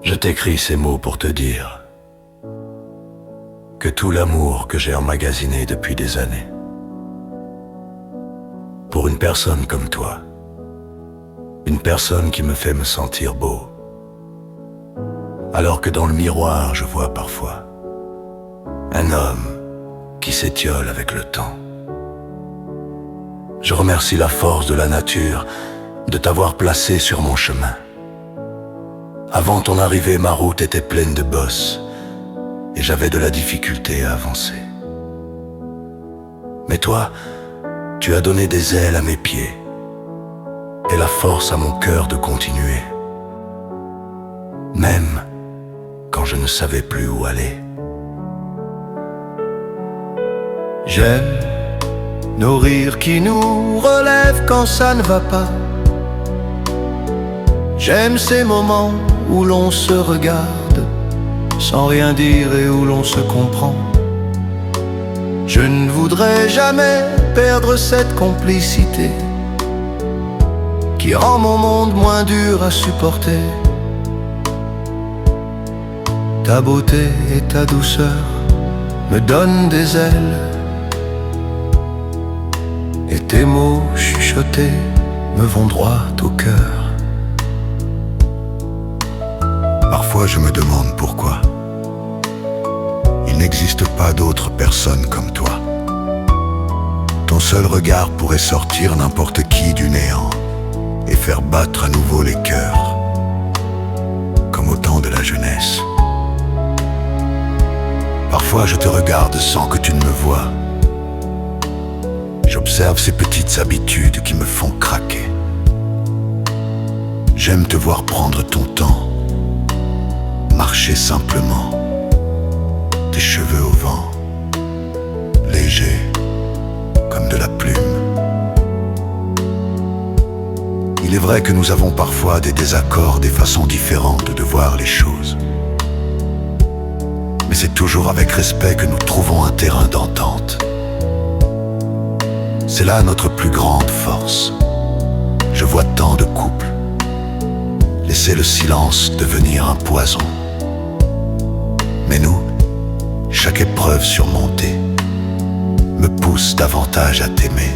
Je t'écris ces mots pour te dire que tout l'amour que j'ai emmagasiné depuis des années, pour une personne comme toi, une personne qui me fait me sentir beau, alors que dans le miroir je vois parfois un homme qui s'étiole avec le temps. Je remercie la force de la nature de t'avoir placé sur mon chemin. Avant ton arrivée, ma route était pleine de bosses et j'avais de la difficulté à avancer. Mais toi, tu as donné des ailes à mes pieds et la force à mon cœur de continuer, même quand je ne savais plus où aller. J'aime nos rires qui nous relèvent quand ça ne va pas. J'aime ces moments où l'on se regarde sans rien dire et où l'on se comprend. Je ne voudrais jamais perdre cette complicité qui rend mon monde moins dur à supporter. Ta beauté et ta douceur me donnent des ailes, et tes mots chuchotés me vont droit au cœur. Parfois je me demande pourquoi il n'existe pas d'autre personne comme toi. Ton seul regard pourrait sortir n'importe qui du néant et faire battre à nouveau les cœurs, comme au temps de la jeunesse. Parfois je te regarde sans que tu ne me vois. J'observe ces petites habitudes qui me font craquer. J'aime te voir prendre ton temps, marcher simplement, tes cheveux au vent, légers comme de la plume. Il est vrai que nous avons parfois des désaccords, des façons différentes de voir les choses. Mais c'est toujours avec respect que nous trouvons un terrain d'entente. C'est là notre plus grande force. Je vois tant de couples laisser le silence devenir un poison. Mais nous, chaque épreuve surmontée me pousse davantage à t'aimer.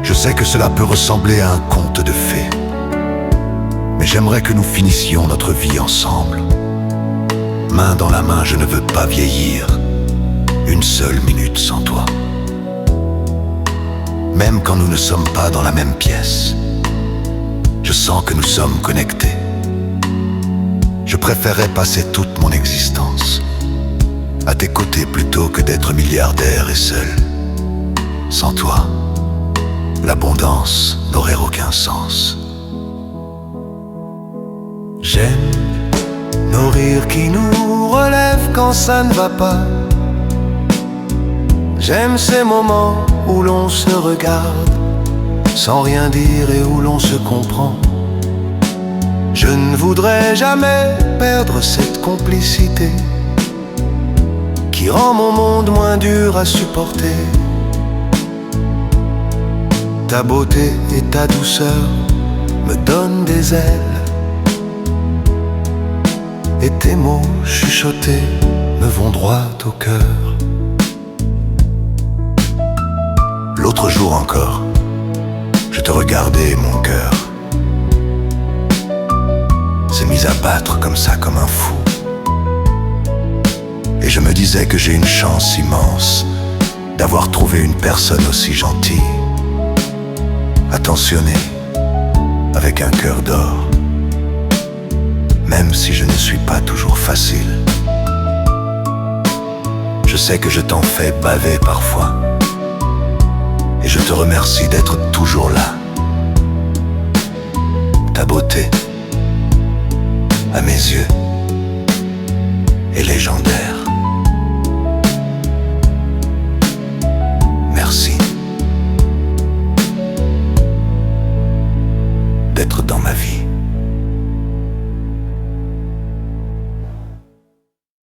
Je sais que cela peut ressembler à un conte de fées, mais j'aimerais que nous finissions notre vie ensemble. Main dans la main, je ne veux pas vieillir une seule minute sans toi. Même quand nous ne sommes pas dans la même pièce, je sens que nous sommes connectés. Je préférerais passer toute mon existence à tes côtés plutôt que d'être milliardaire et seul. Sans toi, l'abondance n'aurait aucun sens. J'aime nos rires qui nous relèvent quand ça ne va pas. J'aime ces moments où l'on se regarde sans rien dire et où l'on se comprend. Je ne voudrais jamais perdre cette complicité qui rend mon monde moins dur à supporter. Ta beauté et ta douceur me donnent des ailes, et tes mots chuchotés me vont droit au cœur. L'autre jour encore, je te regardais et mon cœur s'est mis à battre comme ça, comme un fou. Et je me disais que j'ai une chance immense d'avoir trouvé une personne aussi gentille, attentionnée, avec un cœur d'or. Même si je ne suis pas toujours facile, je sais que je t'en fais baver parfois. Et je te remercie d'être toujours là. Ta beauté, à mes yeux, est légendaire.